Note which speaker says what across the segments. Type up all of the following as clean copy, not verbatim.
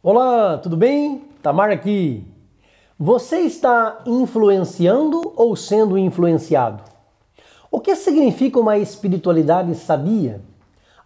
Speaker 1: Olá, tudo bem? Tamar aqui. Você está influenciando ou sendo influenciado? O que significa uma espiritualidade sadia?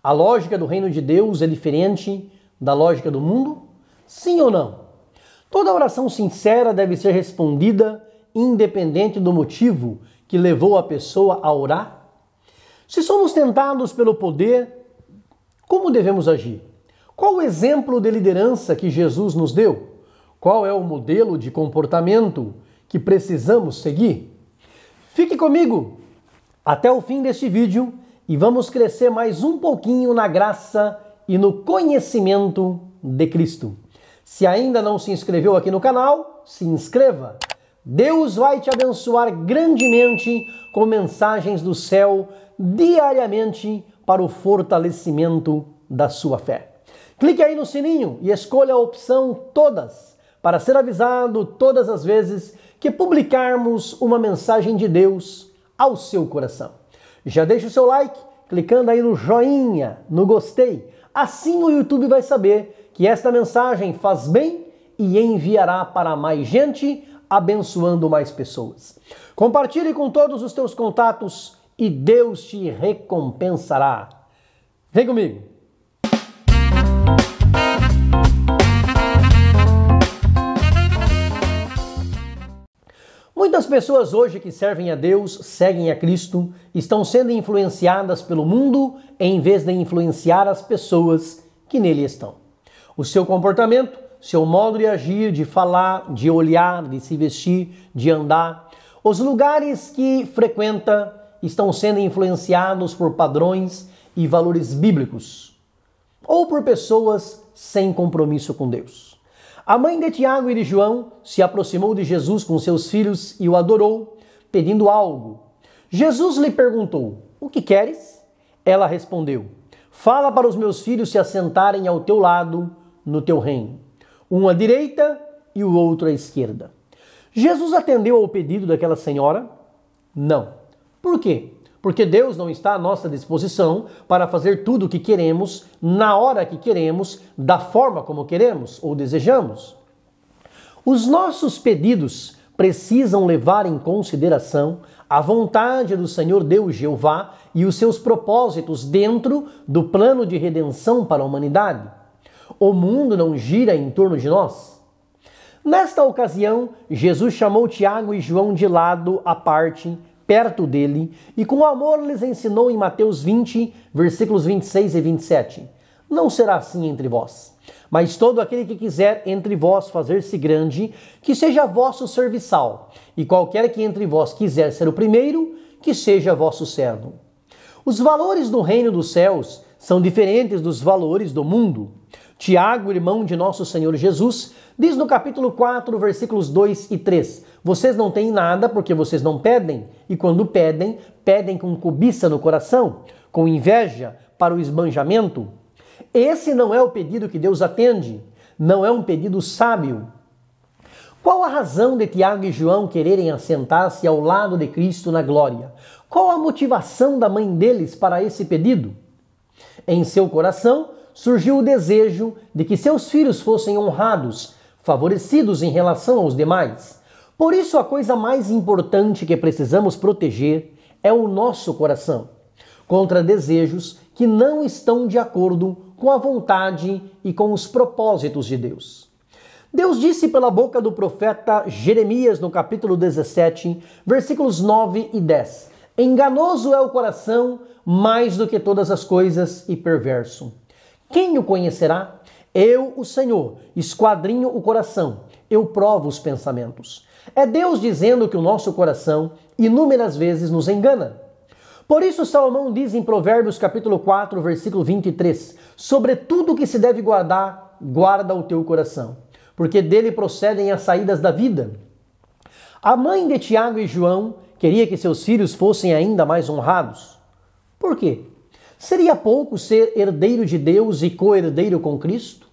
Speaker 1: A lógica do reino de Deus é diferente da lógica do mundo? Sim ou não? Toda oração sincera deve ser respondida independente do motivo que levou a pessoa a orar? Se somos tentados pelo poder, como devemos agir? Qual o exemplo de liderança que Jesus nos deu? Qual é o modelo de comportamento que precisamos seguir? Fique comigo até o fim deste vídeo e vamos crescer mais um pouquinho na graça e no conhecimento de Cristo. Se ainda não se inscreveu aqui no canal, se inscreva. Deus vai te abençoar grandemente com mensagens do céu diariamente para o fortalecimento da sua fé. Clique aí no sininho e escolha a opção Todas para ser avisado todas as vezes que publicarmos uma mensagem de Deus ao seu coração. Já deixa o seu like, clicando aí no joinha, no gostei. Assim o YouTube vai saber que esta mensagem faz bem e enviará para mais gente, abençoando mais pessoas. Compartilhe com todos os teus contatos e Deus te recompensará. Vem comigo! Muitas pessoas hoje que servem a Deus, seguem a Cristo, estão sendo influenciadas pelo mundo em vez de influenciar as pessoas que nele estão. O seu comportamento, seu modo de agir, de falar, de olhar, de se vestir, de andar, os lugares que frequenta estão sendo influenciados por padrões e valores bíblicos ou por pessoas sem compromisso com Deus. A mãe de Tiago e de João se aproximou de Jesus com seus filhos e o adorou, pedindo algo. Jesus lhe perguntou: "O que queres?" Ela respondeu: "Fala para os meus filhos se assentarem ao teu lado no teu reino, um à direita e o outro à esquerda." Jesus atendeu ao pedido daquela senhora? Não. Por quê? Porque Deus não está à nossa disposição para fazer tudo o que queremos, na hora que queremos, da forma como queremos ou desejamos. Os nossos pedidos precisam levar em consideração a vontade do Senhor Deus Jeová e os seus propósitos dentro do plano de redenção para a humanidade. O mundo não gira em torno de nós. Nesta ocasião, Jesus chamou Tiago e João de lado à parte, perto dele, e com amor lhes ensinou em Mateus 20, versículos 26 e 27. "Não será assim entre vós, mas todo aquele que quiser entre vós fazer-se grande, que seja vosso serviçal, e qualquer que entre vós quiser ser o primeiro, que seja vosso servo." Os valores do reino dos céus são diferentes dos valores do mundo. Tiago, irmão de nosso Senhor Jesus, diz no capítulo 4, versículos 2 e 3, "Vocês não têm nada porque vocês não pedem, e quando pedem, pedem com cobiça no coração, com inveja para o esbanjamento." Esse não é o pedido que Deus atende, não é um pedido sábio. Qual a razão de Tiago e João quererem assentar-se ao lado de Cristo na glória? Qual a motivação da mãe deles para esse pedido? Em seu coração surgiu o desejo de que seus filhos fossem honrados, favorecidos em relação aos demais. Por isso, a coisa mais importante que precisamos proteger é o nosso coração contra desejos que não estão de acordo com a vontade e com os propósitos de Deus. Deus disse pela boca do profeta Jeremias no capítulo 17, versículos 9 e 10, "Enganoso é o coração mais do que todas as coisas e perverso. Quem o conhecerá? Eu, o Senhor, esquadrinho o coração, eu provo os pensamentos." É Deus dizendo que o nosso coração inúmeras vezes nos engana. Por isso Salomão diz em Provérbios capítulo 4, versículo 23, "Sobre tudo que se deve guardar, guarda o teu coração, porque dele procedem as saídas da vida." A mãe de Tiago e João queria que seus filhos fossem ainda mais honrados. Por quê? Seria pouco ser herdeiro de Deus e co-herdeiro com Cristo?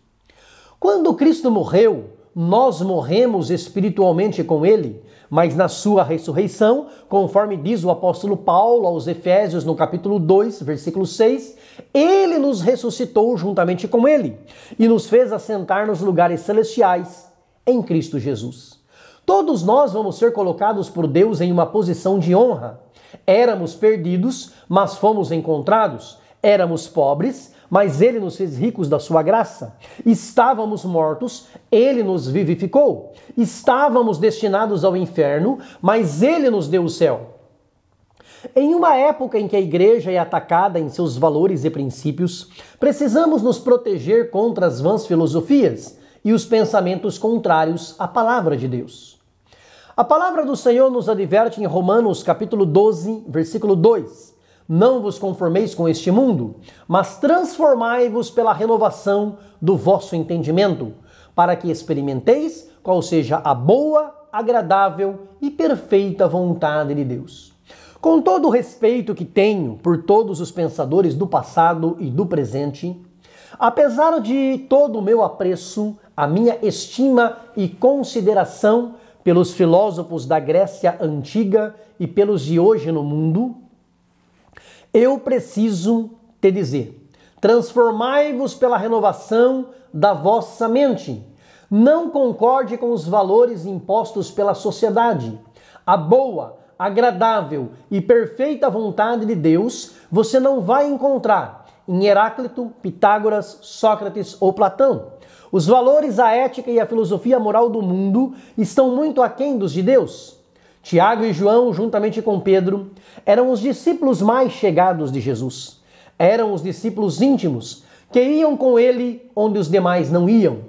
Speaker 1: Quando Cristo morreu, nós morremos espiritualmente com Ele, mas na sua ressurreição, conforme diz o apóstolo Paulo aos Efésios no capítulo 2, versículo 6, ele nos ressuscitou juntamente com ele e nos fez assentar nos lugares celestiais em Cristo Jesus. Todos nós vamos ser colocados por Deus em uma posição de honra. Éramos perdidos, mas fomos encontrados. Éramos pobres, mas Ele nos fez ricos da sua graça. Estávamos mortos, Ele nos vivificou. Estávamos destinados ao inferno, mas Ele nos deu o céu. Em uma época em que a igreja é atacada em seus valores e princípios, precisamos nos proteger contra as vãs filosofias e os pensamentos contrários à palavra de Deus. A palavra do Senhor nos adverte em Romanos capítulo 12, versículo 2. Não vos conformeis com este mundo, mas transformai-vos pela renovação do vosso entendimento, para que experimenteis qual seja a boa, agradável e perfeita vontade de Deus. Com todo o respeito que tenho por todos os pensadores do passado e do presente, apesar de todo o meu apreço, a minha estima e consideração pelos filósofos da Grécia Antiga e pelos de hoje no mundo, eu preciso te dizer: transformai-vos pela renovação da vossa mente. Não concorde com os valores impostos pela sociedade. A boa, agradável e perfeita vontade de Deus você não vai encontrar em Heráclito, Pitágoras, Sócrates ou Platão. Os valores, a ética e a filosofia moral do mundo estão muito aquém dos de Deus. Tiago e João, juntamente com Pedro, eram os discípulos mais chegados de Jesus. Eram os discípulos íntimos, que iam com ele onde os demais não iam.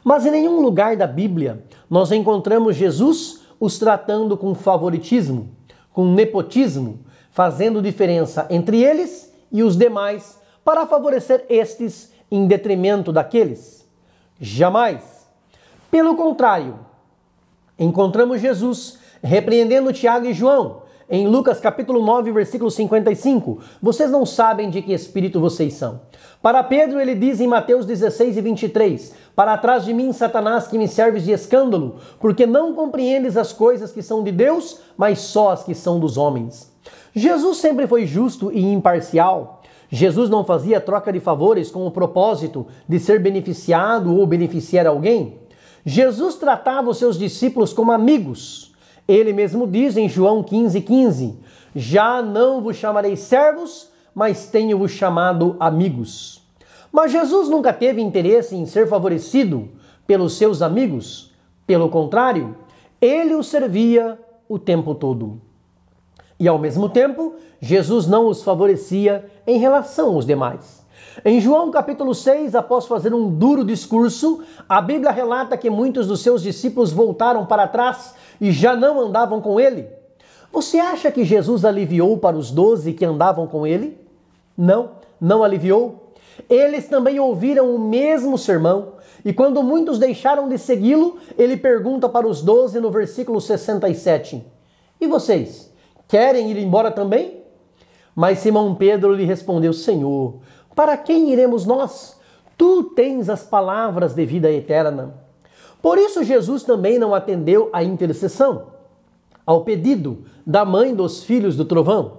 Speaker 1: Mas em nenhum lugar da Bíblia nós encontramos Jesus os tratando com favoritismo, com nepotismo, fazendo diferença entre eles e os demais para favorecer estes em detrimento daqueles. Jamais. Pelo contrário, encontramos Jesus repreendendo Tiago e João em Lucas capítulo 9, versículo 55. Vocês não sabem de que espírito vocês são. Para Pedro ele diz em Mateus 16 e 23, para trás de mim, Satanás, que me serves de escândalo, porque não compreendes as coisas que são de Deus, mas só as que são dos homens. Jesus sempre foi justo e imparcial. Jesus não fazia troca de favores com o propósito de ser beneficiado ou beneficiar alguém. Jesus tratava os seus discípulos como amigos. Ele mesmo diz em João 15:15, já não vos chamarei servos, mas tenho-vos chamado amigos. Mas Jesus nunca teve interesse em ser favorecido pelos seus amigos. Pelo contrário, ele os servia o tempo todo. E ao mesmo tempo, Jesus não os favorecia em relação aos demais. Em João capítulo 6, após fazer um duro discurso, a Bíblia relata que muitos dos seus discípulos voltaram para trás e já não andavam com ele. Você acha que Jesus aliviou para os 12 que andavam com ele? Não, não aliviou. Eles também ouviram o mesmo sermão, e quando muitos deixaram de segui-lo, ele pergunta para os 12 no versículo 67, e vocês, querem ir embora também? Mas Simão Pedro lhe respondeu, Senhor, para quem iremos nós? Tu tens as palavras de vida eterna. Por isso Jesus também não atendeu à intercessão, ao pedido da mãe dos filhos do trovão.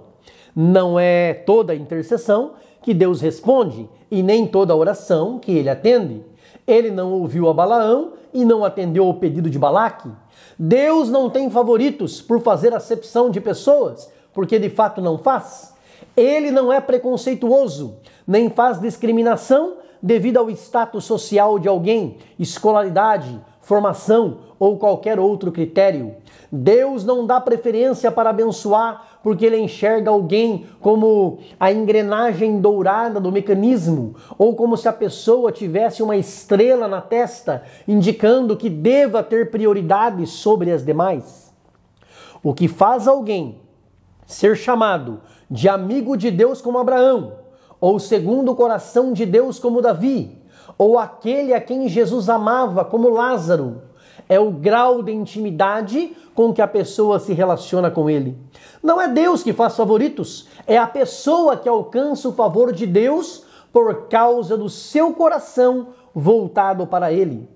Speaker 1: Não é toda intercessão que Deus responde e nem toda oração que ele atende. Ele não ouviu a Balaão e não atendeu ao pedido de Balaque. Deus não tem favoritos por fazer acepção de pessoas, porque de fato não faz. Ele não é preconceituoso, nem faz discriminação devido ao status social de alguém, escolaridade, formação ou qualquer outro critério. Deus não dá preferência para abençoar porque ele enxerga alguém como a engrenagem dourada do mecanismo ou como se a pessoa tivesse uma estrela na testa indicando que deva ter prioridade sobre as demais. O que faz alguém ser chamado de amigo de Deus como Abraão, ou segundo o coração de Deus como Davi, ou aquele a quem Jesus amava como Lázaro, é o grau de intimidade com que a pessoa se relaciona com ele. Não é Deus que faz favoritos, é a pessoa que alcança o favor de Deus por causa do seu coração voltado para ele.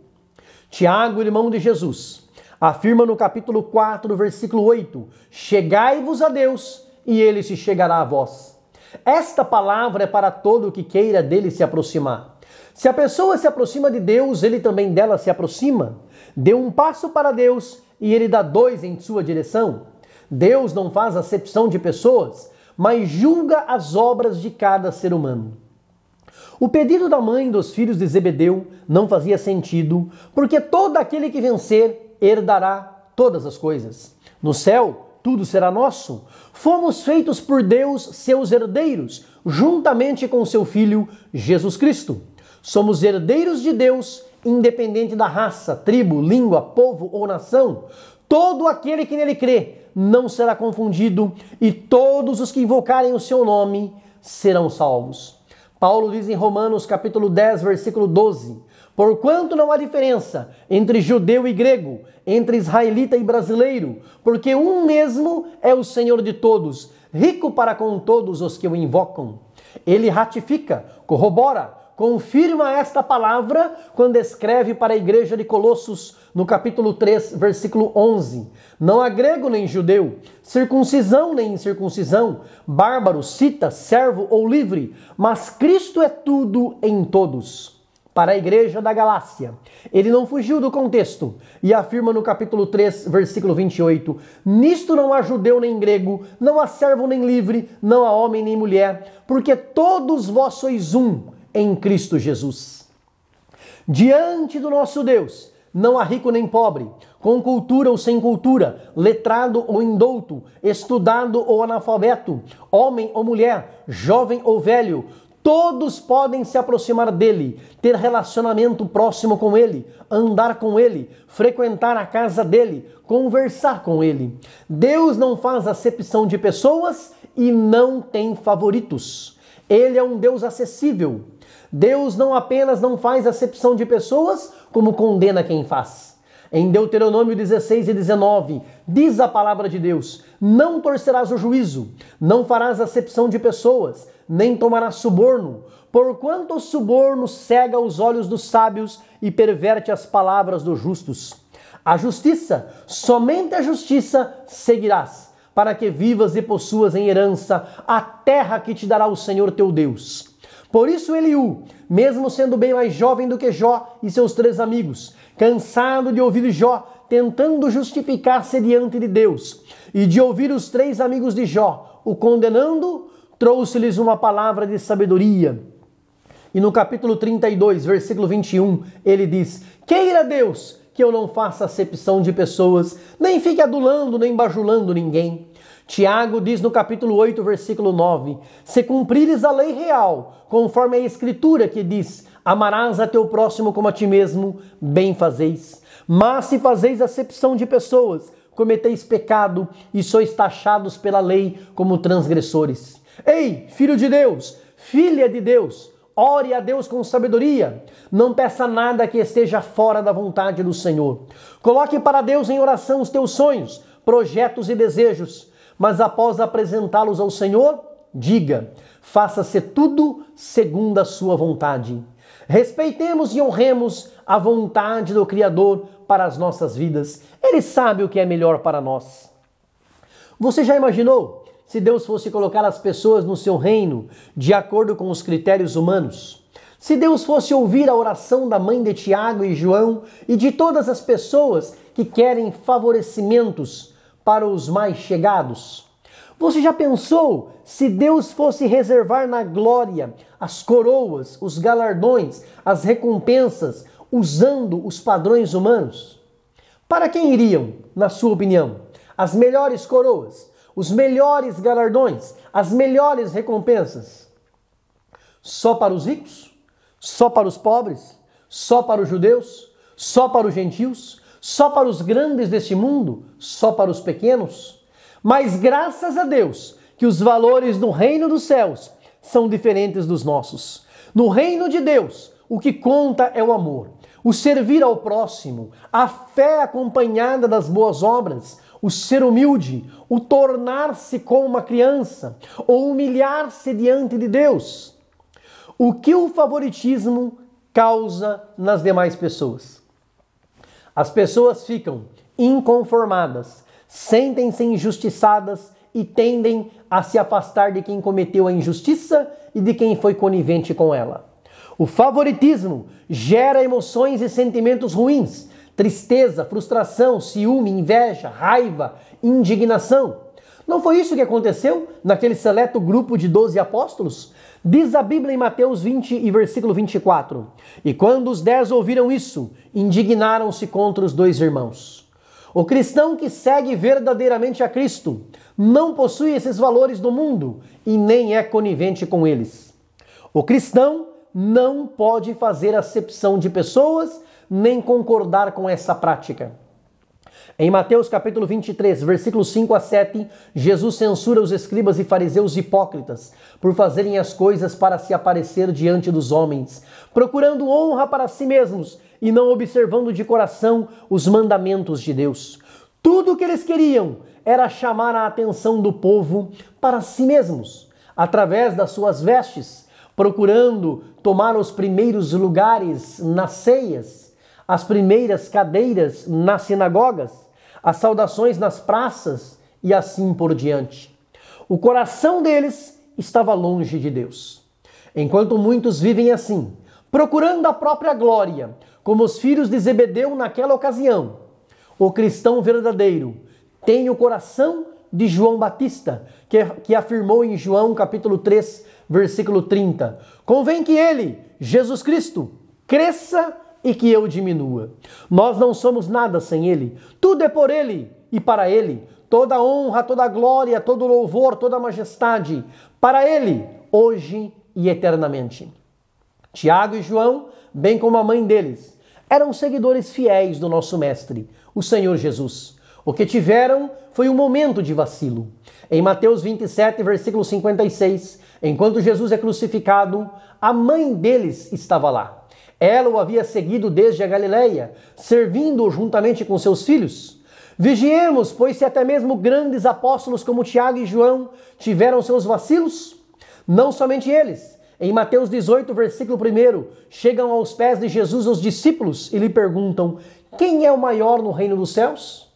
Speaker 1: Tiago, irmão de Jesus, Afirma no capítulo 4, versículo 8: chegai-vos a Deus e ele se chegará a vós. Esta palavra é para todo o que queira dele se aproximar. Se a pessoa se aproxima de Deus, ele também dela se aproxima. Dê um passo para Deus e ele dá dois em sua direção. Deus não faz acepção de pessoas, mas julga as obras de cada ser humano. O pedido da mãe dos filhos de Zebedeu não fazia sentido, porque todo aquele que vencer herdará todas as coisas. No céu, tudo será nosso. Fomos feitos por Deus seus herdeiros, juntamente com seu Filho Jesus Cristo. Somos herdeiros de Deus, independente da raça, tribo, língua, povo ou nação. Todo aquele que nele crê não será confundido, e todos os que invocarem o seu nome serão salvos. Paulo diz em Romanos capítulo 10, versículo 12: porquanto não há diferença entre judeu e grego, entre israelita e brasileiro, porque um mesmo é o Senhor de todos, rico para com todos os que o invocam. Ele ratifica, corrobora, confirma esta palavra quando escreve para a igreja de Colossos, no capítulo 3, versículo 11. Não há grego nem judeu, circuncisão nem incircuncisão, bárbaro, cita, servo ou livre, mas Cristo é tudo em todos. Para a igreja da Galácia, ele não fugiu do contexto e afirma no capítulo 3, versículo 28, nisto não há judeu nem grego, não há servo nem livre, não há homem nem mulher, porque todos vós sois um em Cristo Jesus. Diante do nosso Deus, não há rico nem pobre, com cultura ou sem cultura, letrado ou indouto, estudado ou analfabeto, homem ou mulher, jovem ou velho, todos podem se aproximar dele, ter relacionamento próximo com ele, andar com ele, frequentar a casa dele, conversar com ele. Deus não faz acepção de pessoas e não tem favoritos. Ele é um Deus acessível. Deus não apenas não faz acepção de pessoas, como condena quem faz. Em Deuteronômio 16 e 19, diz a palavra de Deus: não torcerás o juízo, não farás acepção de pessoas, nem tomarás suborno, porquanto o suborno cega os olhos dos sábios e perverte as palavras dos justos. A justiça, somente a justiça seguirás, para que vivas e possuas em herança a terra que te dará o Senhor teu Deus. Por isso Eliú, mesmo sendo bem mais jovem do que Jó e seus 3 amigos, cansado de ouvir Jó tentando justificar-se diante de Deus, e de ouvir os 3 amigos de Jó o condenando, trouxe-lhes uma palavra de sabedoria. E no capítulo 32, versículo 21, ele diz: queira Deus que eu não faça acepção de pessoas, nem fique adulando, nem bajulando ninguém. Tiago diz no capítulo 8, versículo 9, se cumprires a lei real, conforme a escritura que diz, amarás a teu próximo como a ti mesmo, bem fazeis. Mas se fazeis acepção de pessoas, cometeis pecado e sois taxados pela lei como transgressores. Ei, filho de Deus, filha de Deus, ore a Deus com sabedoria. Não peça nada que esteja fora da vontade do Senhor. Coloque para Deus em oração os teus sonhos, projetos e desejos. Mas após apresentá-los ao Senhor, diga, faça-se tudo segundo a sua vontade. Respeitemos e honremos a vontade do Criador para as nossas vidas. Ele sabe o que é melhor para nós. Você já imaginou se Deus fosse colocar as pessoas no seu reino de acordo com os critérios humanos? Se Deus fosse ouvir a oração da mãe de Tiago e João e de todas as pessoas que querem favorecimentos para os mais chegados? Você já pensou se Deus fosse reservar na glória as coroas, os galardões, as recompensas, usando os padrões humanos? Para quem iriam, na sua opinião, as melhores coroas, os melhores galardões, as melhores recompensas? Só para os ricos? Só para os pobres? Só para os judeus? Só para os gentios? Só para os grandes deste mundo? Só para os pequenos? Mas graças a Deus que os valores do reino dos céus são diferentes dos nossos. No reino de Deus, o que conta é o amor, o servir ao próximo, a fé acompanhada das boas obras, o ser humilde, o tornar-se como uma criança, ou humilhar-se diante de Deus. O que o favoritismo causa nas demais pessoas? As pessoas ficam inconformadas, sentem-se injustiçadas e tendem a se afastar de quem cometeu a injustiça e de quem foi conivente com ela. O favoritismo gera emoções e sentimentos ruins, tristeza, frustração, ciúme, inveja, raiva, indignação. Não foi isso que aconteceu naquele seleto grupo de 12 apóstolos? Diz a Bíblia em Mateus 20 e versículo 24: E quando os 10 ouviram isso, indignaram-se contra os 2 irmãos. O cristão que segue verdadeiramente a Cristo não possui esses valores do mundo e nem é conivente com eles. O cristão não pode fazer acepção de pessoas nem concordar com essa prática. Em Mateus capítulo 23, versículos 5 a 7, Jesus censura os escribas e fariseus hipócritas por fazerem as coisas para se aparecer diante dos homens, procurando honra para si mesmos e não observando de coração os mandamentos de Deus. Tudo o que eles queriam era chamar a atenção do povo para si mesmos, através das suas vestes, procurando tomar os primeiros lugares nas ceias, as primeiras cadeiras nas sinagogas, as saudações nas praças e assim por diante. O coração deles estava longe de Deus. Enquanto muitos vivem assim, procurando a própria glória, como os filhos de Zebedeu naquela ocasião, o cristão verdadeiro tem o coração de João Batista, que afirmou em João capítulo 3, versículo 30, convém que ele, Jesus Cristo, cresça e que eu diminua. Nós não somos nada sem ele, tudo é por ele e para ele, toda honra, toda glória, todo louvor, toda majestade, para ele, hoje e eternamente. Tiago e João, bem como a mãe deles, eram seguidores fiéis do nosso mestre, o Senhor Jesus. O que tiveram foi um momento de vacilo. Em Mateus 27, versículo 56, enquanto Jesus é crucificado, a mãe deles estava lá. Ela o havia seguido desde a Galileia, servindo-o juntamente com seus filhos. Vigiemos, pois se até mesmo grandes apóstolos como Tiago e João tiveram seus vacilos, não somente eles. Em Mateus 18, versículo 1, chegam aos pés de Jesus os discípulos e lhe perguntam: quem é o maior no reino dos céus?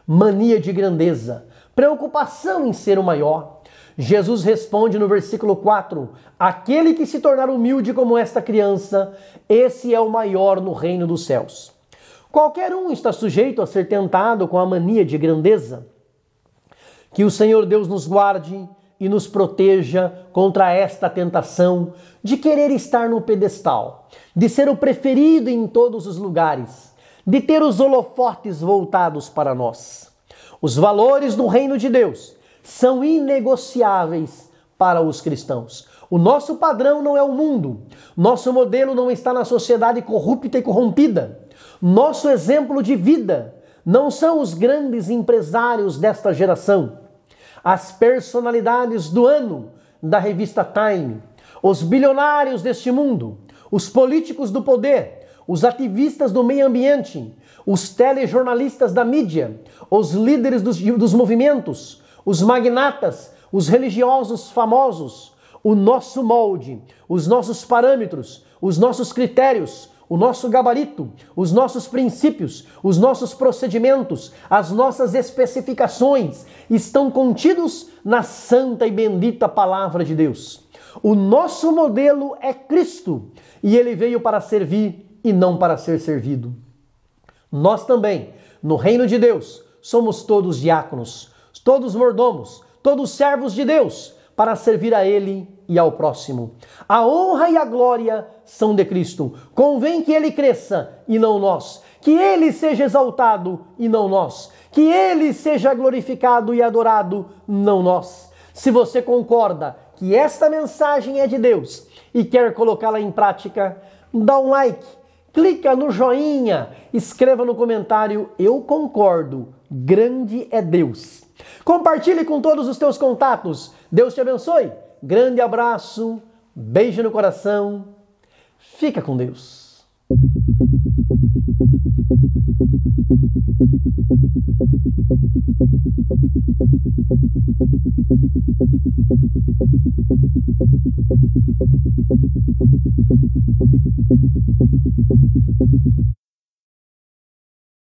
Speaker 1: Mania de grandeza, preocupação em ser o maior. Jesus responde no versículo 4, aquele que se tornar humilde como esta criança, esse é o maior no reino dos céus. Qualquer um está sujeito a ser tentado com a mania de grandeza. Que o Senhor Deus nos guarde e nos proteja contra esta tentação de querer estar no pedestal, de ser o preferido em todos os lugares, de ter os holofotes voltados para nós. Os valores do reino de Deus são inegociáveis para os cristãos. O nosso padrão não é o mundo. Nosso modelo não está na sociedade corrupta e corrompida. Nosso exemplo de vida não são os grandes empresários desta geração, as personalidades do ano da revista Time, os bilionários deste mundo, os políticos do poder, os ativistas do meio ambiente, os telejornalistas da mídia, os líderes dos movimentos, os magnatas, os religiosos famosos. O nosso molde, os nossos parâmetros, os nossos critérios, o nosso gabarito, os nossos princípios, os nossos procedimentos, as nossas especificações estão contidos na santa e bendita palavra de Deus. O nosso modelo é Cristo e ele veio para servir e não para ser servido. Nós também, no reino de Deus, somos todos diáconos, todos mordomos, todos servos de Deus, para servir a Ele e ao próximo. A honra e a glória são de Cristo. Convém que Ele cresça e não nós. Que Ele seja exaltado e não nós. Que Ele seja glorificado e adorado, não nós. Se você concorda que esta mensagem é de Deus e quer colocá-la em prática, dá um like, clica no joinha, escreva no comentário: eu concordo, grande é Deus. Compartilhe com todos os teus contatos. Deus te abençoe. Grande abraço, beijo no coração. Fica com Deus.